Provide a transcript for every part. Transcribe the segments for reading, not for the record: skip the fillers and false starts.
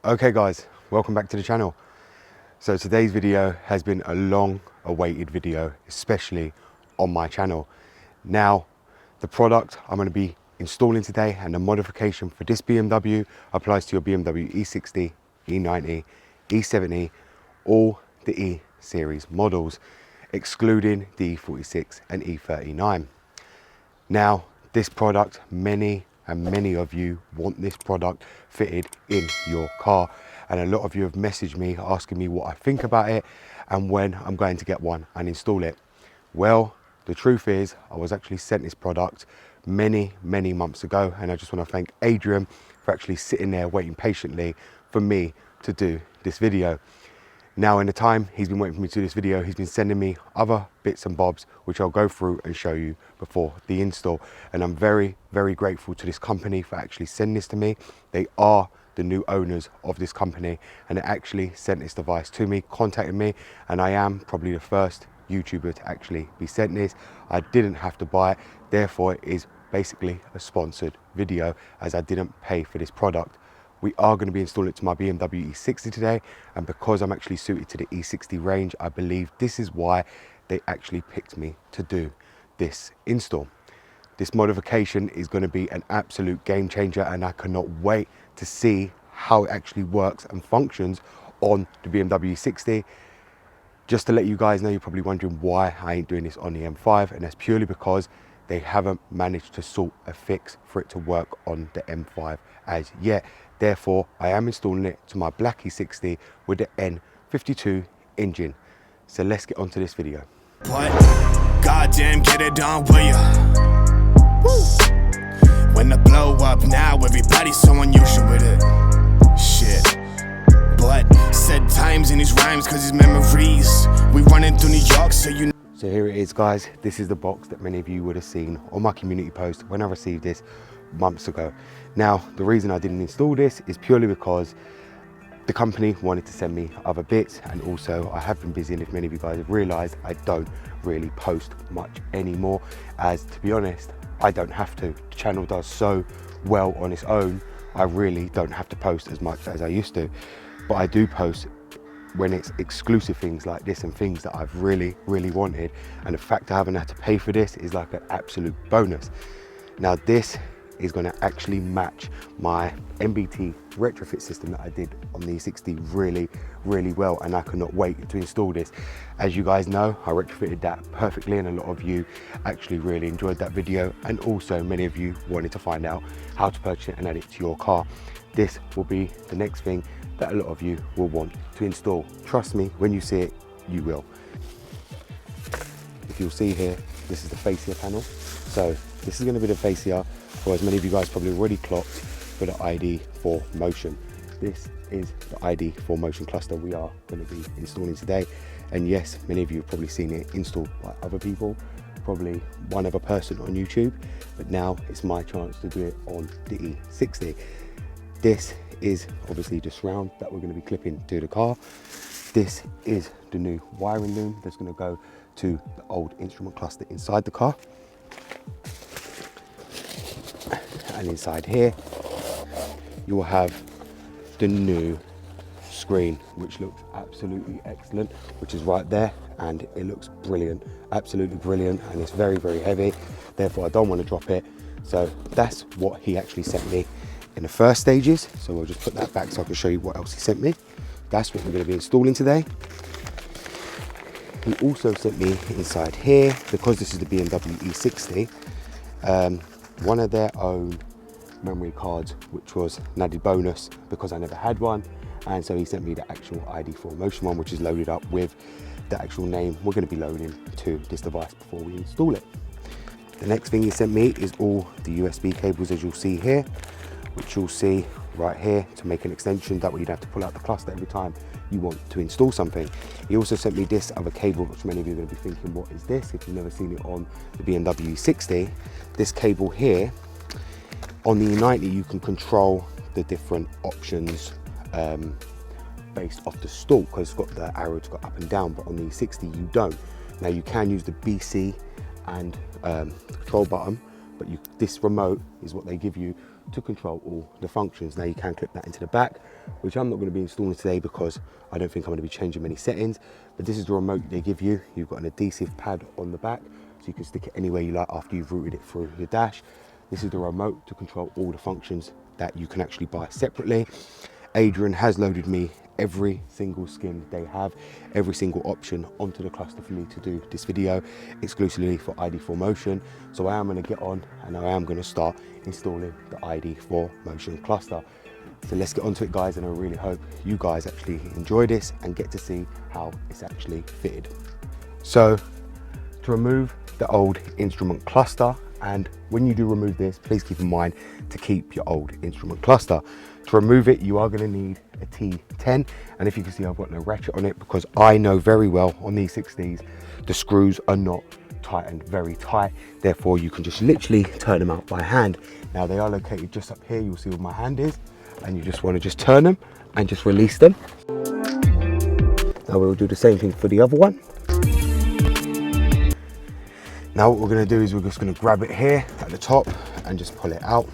Okay guys, welcome back to the channel. So today's video has been a long awaited video, especially on my channel. Now, the product I'm going to be installing today and the modification for this BMW applies to your BMW E60, E90, E70, all the E series models, excluding the E46 and E39. Now, this product, many of you want this product fitted in your car, and a lot of you have messaged me asking me what I think about it and when I'm going to get one and install it. Well, the truth is I was actually sent this product many months ago, and I just want to thank Adrian for actually sitting there waiting patiently for me to do this video. Now, in the time he's been waiting for me to do this video, he's been sending me other bits and bobs, which I'll go through and show you before the install. And I'm very grateful to this company for actually sending this to me. They are the new owners of this company, and they actually sent this device to me, contacted me, and I am probably the first YouTuber to actually be sent this. I didn't have to buy it, therefore it is basically a sponsored video, as I didn't pay for this product. We are going to be installing it to my BMW E60 today, and because I'm actually suited to the E60 range, I believe this is why they actually picked me to do this install. This modification is going to be an absolute game changer, and I cannot wait to see how it actually works and functions on the BMW E60. Just to let you guys know, you're probably wondering why I ain't doing this on the M5, and that's purely because they haven't managed to sort a fix for it to work on the M5 as yet. Therefore, I am installing it to my black E60 with the N52 engine. So let's get onto this video. What? Goddamn, get it done, will ya? Woo! When the blow up now, everybody's so unusual with it. Shit. But said times in his rhymes, cause his memories. We running through New York, so you know. So here it is, guys. This is the box that many of you would have seen on my community post when I received this months ago. Now, the reason I didn't install this is purely because the company wanted to send me other bits, and also I have been busy, and if many of you guys have realized, I don't really post much anymore, as to be honest, I don't have to. The channel does so well on its own, I really don't have to post as much as I used to. But I do post when it's exclusive things like this and things that I've really wanted, and the fact I haven't had to pay for this is like an absolute bonus. Now, this is going to actually match my MBT retrofit system that I did on the E60 really well, and I cannot wait to install this. As you guys know, I retrofitted that perfectly, and a lot of you actually really enjoyed that video, and also many of you wanted to find out how to purchase it and add it to your car. This will be the next thing that a lot of you will want to install. Trust me, when you see it, you will. If you'll see here, this is the fascia panel. So this is going to be the fascia, or as many of you guys probably already clocked, for the ID4 Motion. This is the ID4 Motion cluster we are going to be installing today. And yes, many of you have probably seen it installed by other people, probably one other person on YouTube, but now it's my chance to do it on the E60. This is obviously the surround that we're going to be clipping to the car. This is the new wiring loom that's going to go to the old instrument cluster inside the car. And inside here, you will have the new screen, which looks absolutely excellent, which is right there, and it looks brilliant, absolutely brilliant, and it's very heavy. Therefore, I don't want to drop it. So that's what he actually sent me in the first stages. So we'll just put that back so I can show you what else he sent me. That's what we're going to be installing today. He also sent me inside here, because this is the BMW E60, one of their own memory cards, which was an added bonus because I never had one. And so he sent me the actual ID4 Motion one, which is loaded up with the actual name we're going to be loading to this device before we install it. The next thing he sent me is all the USB cables, as you'll see here, which you'll see right here, to make an extension. That way you'd have to pull out the cluster every time you want to install something. He also sent me this other cable, which many of you are going to be thinking, what is this? If you've never seen it on the BMW 60, this cable here, on the E90 you can control the different options based off the stalk, because it's got the arrow to go up and down, but on the E60 you don't. Now you can use the BC and the control button, but this remote is what they give you to control all the functions. Now you can clip that into the back, which I'm not going to be installing today because I don't think I'm going to be changing many settings. But this is the remote they give you. You've got an adhesive pad on the back, so you can stick it anywhere you like after you've routed it through your dash. This is the remote to control all the functions that you can actually buy separately. Adrian has loaded me every single skin they have, every single option onto the cluster for me to do this video exclusively for ID4Motion. So I am going to get on and I am going to start installing the ID4Motion cluster. So let's get onto it, guys, and I really hope you guys actually enjoy this and get to see how it's actually fitted. So to remove the old instrument cluster, and when you do remove this, please keep in mind to keep your old instrument cluster. To remove it, you are going to need a T10, and if you can see, I've got no ratchet on it because I know very well on these E60s the screws are not tightened very tight, therefore you can just literally turn them out by hand. Now they are located just up here, you'll see where my hand is, and you just want to just turn them and just release them. Now we'll do the same thing for the other one. Now what we're going to do is we're just going to grab it here at the top and just pull it out.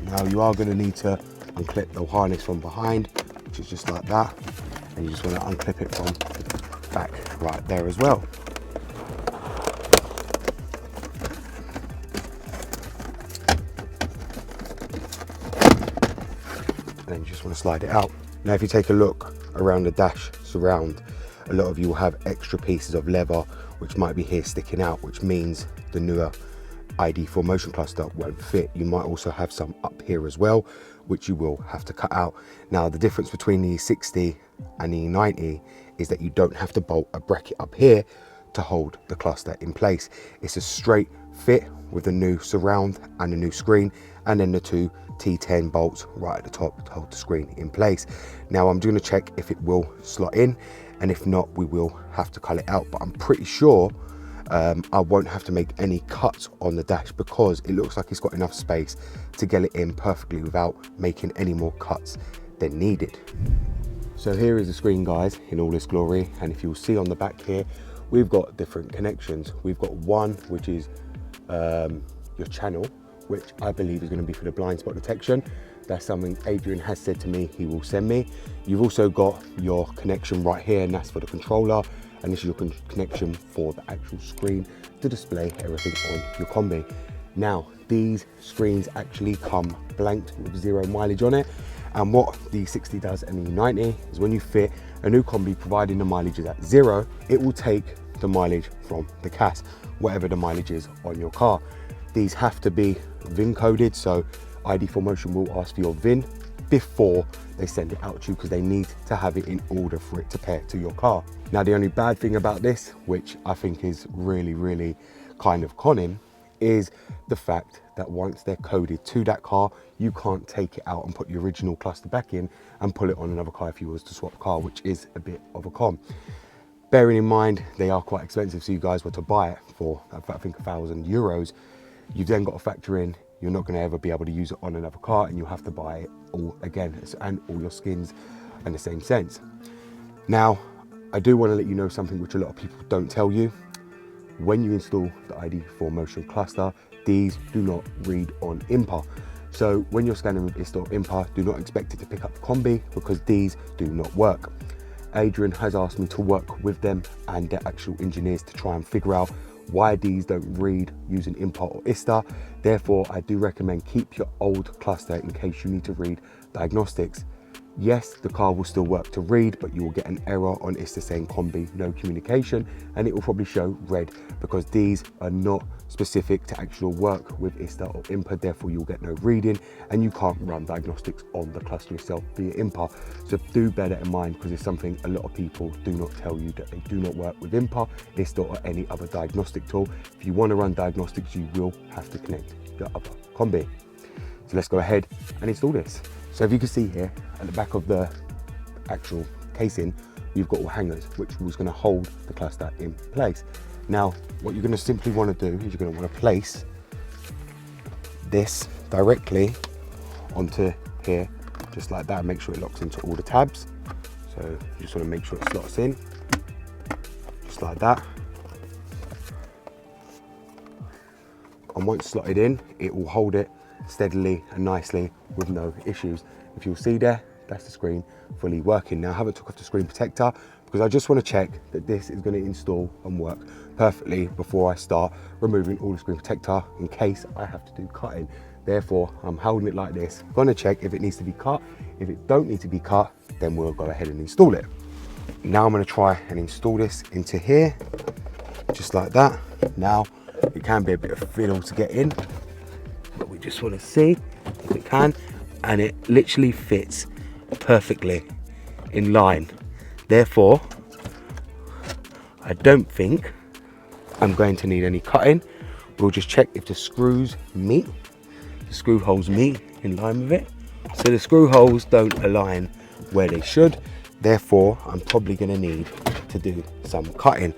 Now you are going to need to unclip the harness from behind, which is just like that, and you just want to unclip it from the back right there as well. And then you just want to slide it out. Now if you take a look around the dash surround, a lot of you will have extra pieces of leather which might be here sticking out, which means the newer ID4Motion cluster won't fit. You might also have some up here as well, which you will have to cut out. Now the difference between the E60 and the E90 is that you don't have to bolt a bracket up here to hold the cluster in place. It's a straight fit with the new surround and the new screen, and then the two T10 bolts right at the top to hold the screen in place. Now I'm going to check if it will slot in, and if not, we will have to cut it out, but I'm pretty sure I won't have to make any cuts on the dash because it looks like it's got enough space to get it in perfectly without making any more cuts than needed. So here is the screen, guys, in all its glory, and if you'll see on the back here, we've got different connections. We've got one which is your channel, which I believe is going to be for the blind spot detection. That's something Adrian has said to me he will send me. You've also got your connection right here, and that's for the controller, and this is your connection for the actual screen to display everything on your combi. Now these screens actually come blanked with 0 mileage on it, and what the E60 does and the E90 is when you fit a new combi, providing the mileage is at 0, it will take the mileage from the CAS, whatever the mileage is on your car. These have to be VIN coded, so ID4Motion will ask for your VIN before they send it out to you because they need to have it in order for it to pair to your car. Now the only bad thing about this, which I think is really kind of conning, is the fact that once they're coded to that car, you can't take it out and put the original cluster back in and pull it on another car if you was to swap car, which is a bit of a con. Bearing in mind they are quite expensive, so you guys were to buy it for I think €1,000, you've then got to factor in you're not going to ever be able to use it on another car, and you'll have to buy it all again, and all your skins in the same sense. Now I do want to let you know something which a lot of people don't tell you. When you install the ID4Motion cluster, these do not read on IMPA. So when you're scanning with ISTA or IMPA, do not expect it to pick up the combi because these do not work. Adrian has asked me to work with them and their actual engineers to try and figure out why these don't read using IMPA or ISTA. Therefore, I do recommend keep your old cluster in case you need to read diagnostics. Yes, the car will still work to read, but you will get an error on ISTA saying combi, no communication, and it will probably show red because these are not specific to actual work with ISTA or IMPA. Therefore, you'll get no reading and you can't run diagnostics on the cluster itself via IMPA. So do bear that in mind because it's something a lot of people do not tell you, that they do not work with IMPA, ISTA or any other diagnostic tool. If you want to run diagnostics, you will have to connect your other combi. So let's go ahead and install this. So if you can see here at the back of the actual casing, you've got all hangers, which was going to hold the cluster in place. Now, what you're going to simply want to do is you're going to want to place this directly onto here, just like that, and make sure it locks into all the tabs. So you just want to make sure it slots in, just like that. And once slotted in, it will hold it steadily and nicely with no issues. If you'll see there, that's the screen fully working. Now I haven't took off the screen protector because I just want to check that this is going to install and work perfectly before I start removing all the screen protector in case I have to do cutting. Therefore, I'm holding it like this. I'm going to check if it needs to be cut. If it don't need to be cut, then we'll go ahead and install it. Now I'm going to try and install this into here, just like that. Now, it can be a bit of fiddle to get in, but we just want to see if it can, and it literally fits perfectly in line. Therefore, I don't think I'm going to need any cutting. We'll just check if the screws meet, the screw holes meet in line with it. So the screw holes don't align where they should. Therefore, I'm probably going to need to do some cutting.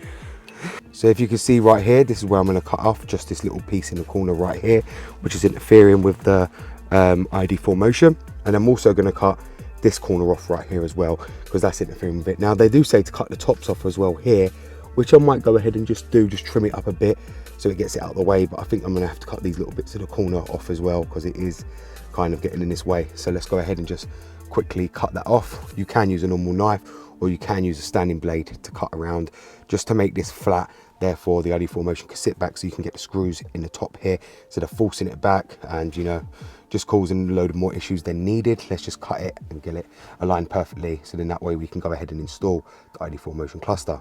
So if you can see right here, this is where I'm going to cut off just this little piece in the corner right here, which is interfering with the ID4 motion. And I'm also going to cut this corner off right here as well, because that's interfering with it. Now they do say to cut the tops off as well here, which I might go ahead and just trim it up a bit so it gets it out of the way. But I think I'm going to have to cut these little bits of the corner off as well, because it is kind of getting in this way. So let's go ahead and just quickly cut that off. You can use a normal knife, or you can use a standing blade to cut around just to make this flat. Therefore the ID4 motion can sit back, so you can get the screws in the top here instead of forcing it back and, you know, just causing a load of more issues than needed. Let's just cut it and get it aligned perfectly, so then that way we can go ahead and install the ID4 motion cluster.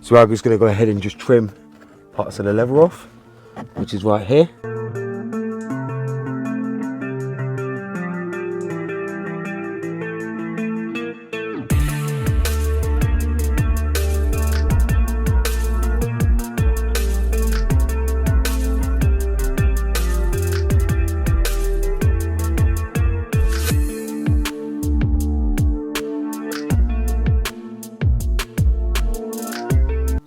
So I'm just going to go ahead and just trim parts of the leather off, which is right here.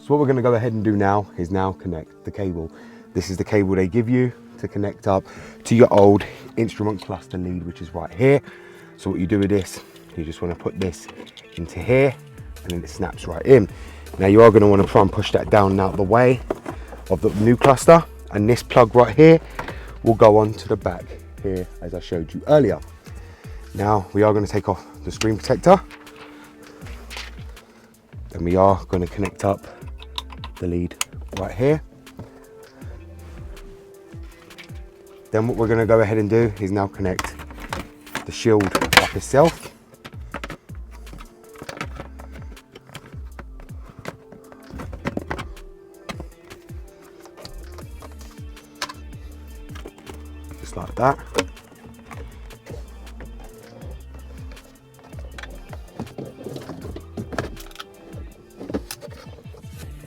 So what we're going to go ahead and do now is connect the cable. This is the cable they give you to connect up to your old instrument cluster lead, which is right here. So what you do with this, you just want to put this into here, and then it snaps right in. Now you are going to want to try and push that down and out the way of the new cluster, and this plug right here will go on to the back here as I showed you earlier. Now we are going to take off the screen protector, and we are going to connect up the lead right here. Then what we're going to go ahead and do is now connect the shield up itself. Just like that.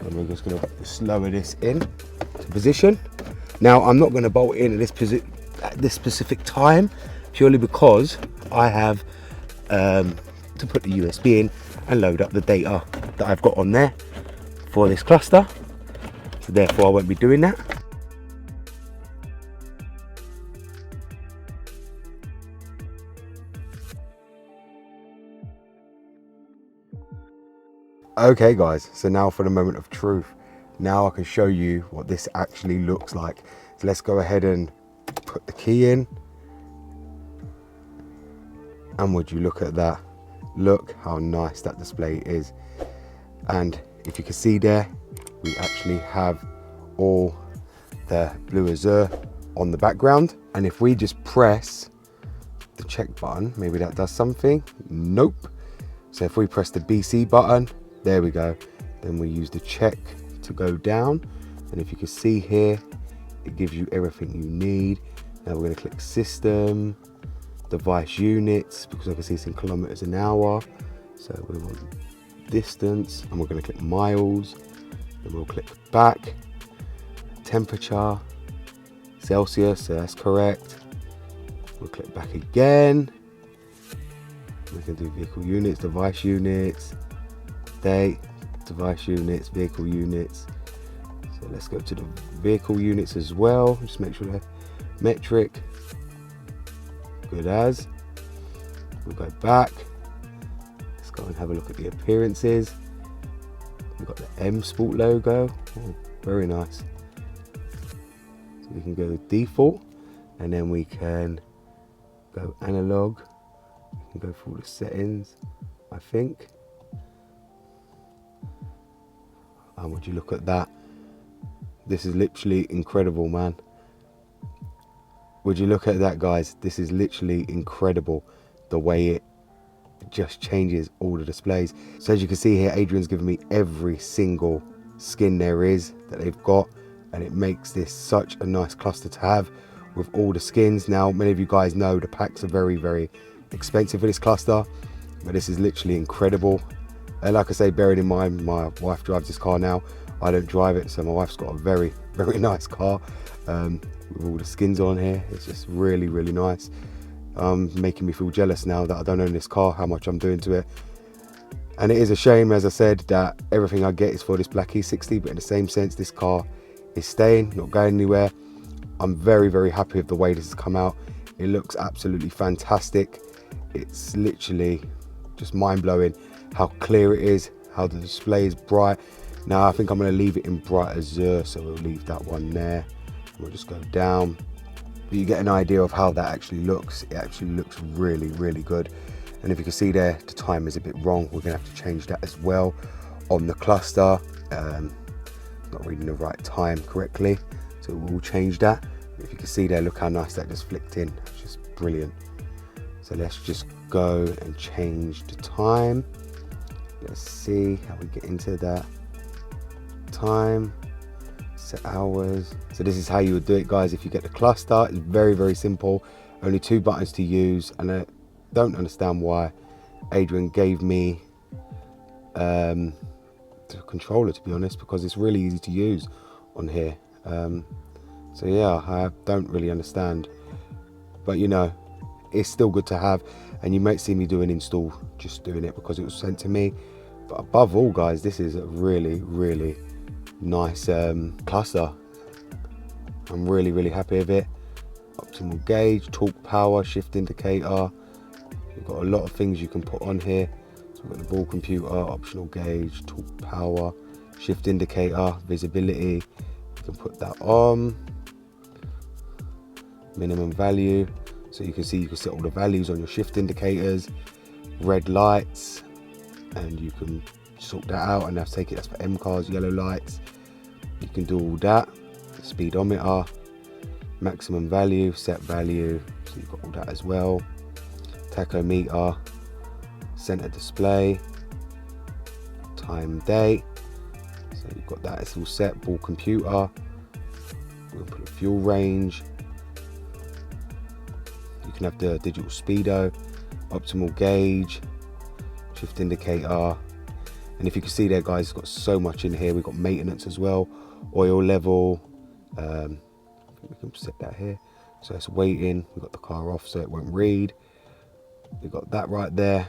And we're just going to lower this in to position. Now I'm not going to bolt in at this specific time, purely because I have to put the USB in and load up the data that I've got on there for this cluster. So therefore I won't be doing that. Okay guys, so now for the moment of truth. Now I can show you what this actually looks like. So let's go ahead and put the key in. And would you look at that? Look how nice that display is. And if you can see there, we actually have all the blue azure on the background. And if we just press the check button, maybe that does something. Nope. So if we press the BC button, there we go. Then we use the check to go down. And if you can see here, it gives you everything you need. Now we're going to click system, device units, because I can see it's in kilometers an hour. So we want distance, and we're going to click miles. Then we'll click back, temperature, Celsius, so that's correct. We'll click back again. We can do vehicle units, device units, date, device units, vehicle units. So let's go to the vehicle units as well. Just make sure they're metric. Good as. We'll go back. Let's go and have a look at the appearances. We've got the M Sport logo. Oh, very nice. So we can go to default. and then we can go analog. We can go through the settings, I think. And would you look at that? This is literally incredible, man. Would you look at that, guys? This is literally incredible, the way it just changes all the displays. So as you can see here, Adrian's given me every single skin there is that they've got, and it makes this such a nice cluster to have with all the skins. Now, many of you guys know the packs are very, very expensive for this cluster, but this is literally incredible. And like I say, bearing in mind my wife drives this car now, I don't drive it, so my wife's got a very, very nice car with all the skins on here. It's just really, really nice. Making me feel jealous now that I don't own this car, how much I'm doing to it. And it is a shame, as I said, that everything I get is for this black E60, but in the same sense, this car is staying, not going anywhere. I'm very, very happy with the way this has come out. It looks absolutely fantastic. It's literally just mind-blowing how clear it is, how the display is bright. Now I think I'm going to leave it in bright azure, so we'll leave that one there. We'll just go down. But you get an idea of how that actually looks. It actually looks really, really good. And if you can see there, the time is a bit wrong. We're going to have to change that as well on the cluster. Not reading the right time correctly, so we'll change that. If you can see there, look how nice that just flicked in. It's just brilliant. So let's just go and change the time. Let's see how we get into that time. Set hours. So this is how you would do it, guys, if you get the cluster. It's very, very simple. Only 2 buttons to use, and I don't understand why Adrian gave me the controller, to be honest, because it's really easy to use on here. So yeah, I don't really understand, but you know, it's still good to have. And you might see me do an install, just doing it because it was sent to me. But above all, guys, this is a really, really nice cluster. I'm really, really happy with it. Optimal gauge, torque, power, shift indicator. You've got a lot of things you can put on here. So we've got the ball computer, optional gauge, torque, power, shift indicator, visibility. You can put that on. Minimum value. So you can see, you can set all the values on your shift indicators, red lights, and you can sort that out, and that's take it, that's for M cars, yellow lights. You can do all that. Speedometer, maximum value, set value, so you've got all that as well. Tachometer, center display, time, date, so you've got that, it's all set. Ball computer, we'll put a fuel range. You can have the digital speedo, optimal gauge, shift indicator, and if you can see there, guys, it's got so much in here. We've got maintenance as well, oil level. I think we can set that here, so it's waiting. We've got the car off so it won't read. We've got that right there.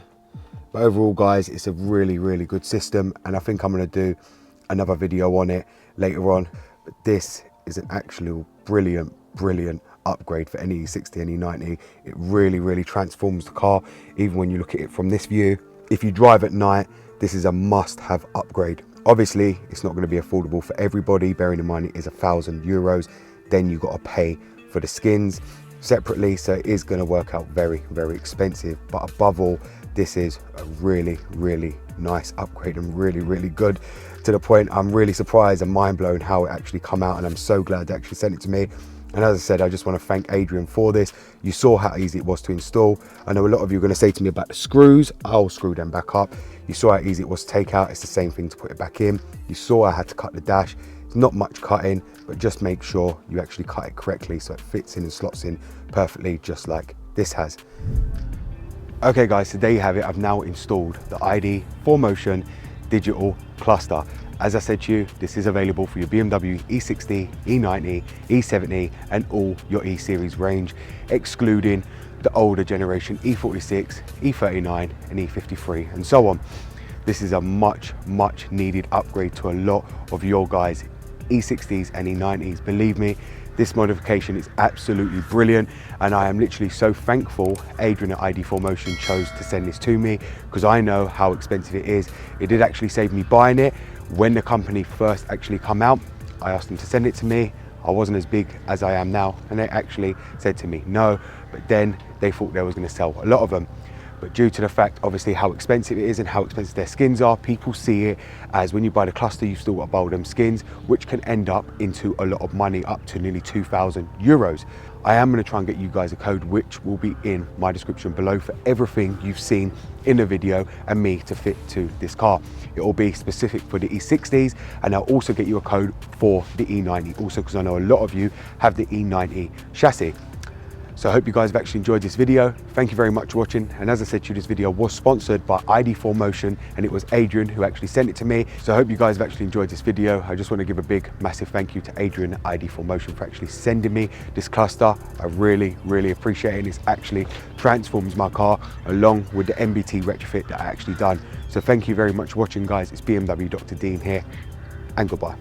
But overall, guys, it's a really, really good system, and I think I'm going to do another video on it later on. But this is an actual brilliant, brilliant upgrade for any E60 and E90. It really, really transforms the car, even when you look at it from this view. If you drive at night, this is a must-have upgrade. Obviously, it's not going to be affordable for everybody, bearing in mind it is €1,000. Then you've got to pay for the skins separately, so it is going to work out very, very expensive. But above all, this is a really, really nice upgrade and really, really good, to the point I'm really surprised and mind blown how it actually come out, and I'm so glad they actually sent it to me. And as I said, I just want to thank Adrian for this. You saw how easy it was to install. I know a lot of you are going to say to me about the screws. I'll screw them back up. You saw how easy it was to take out. It's the same thing to put it back in. You saw I had to cut the dash. It's not much cutting, but just make sure you actually cut it correctly so it fits in and slots in perfectly, just like this has. Okay guys, so there you have it. I've now installed the ID 4Motion digital cluster. As I said to you, this is available for your BMW E60, E90, E70 and all your E-Series range, excluding the older generation E46, E39 and E53 and so on. This is a much, much needed upgrade to a lot of your guys' E60s and E90s. Believe me, this modification is absolutely brilliant, and I am literally so thankful Adrian at ID 4Motion chose to send this to me, because I know how expensive it is. It did actually save me buying it. When the company first actually come out, I asked them to send it to me. I wasn't as big as I am now, and they actually said to me no, but then they thought they was going to sell a lot of them. But due to the fact, obviously, how expensive it is and how expensive their skins are, people see it as when you buy the cluster, you've still got to buy all them skins, which can end up into a lot of money, up to nearly 2,000 euros. I am going to try and get you guys a code, which will be in my description below for everything you've seen in the video and me to fit to this car. It will be specific for the E60s, and I'll also get you a code for the E90 also, because I know a lot of you have the E90 chassis. So I hope you guys have actually enjoyed this video. Thank you very much for watching. And as I said to you, this video was sponsored by ID4 Motion, and it was Adrian who actually sent it to me. So I hope you guys have actually enjoyed this video. I just want to give a big, massive thank you to Adrian at ID4 Motion for actually sending me this cluster. I really, really appreciate it. And it's actually transforms my car along with the MBT retrofit that I actually done. So thank you very much for watching, guys. It's BMW Dr. Dean here, and goodbye.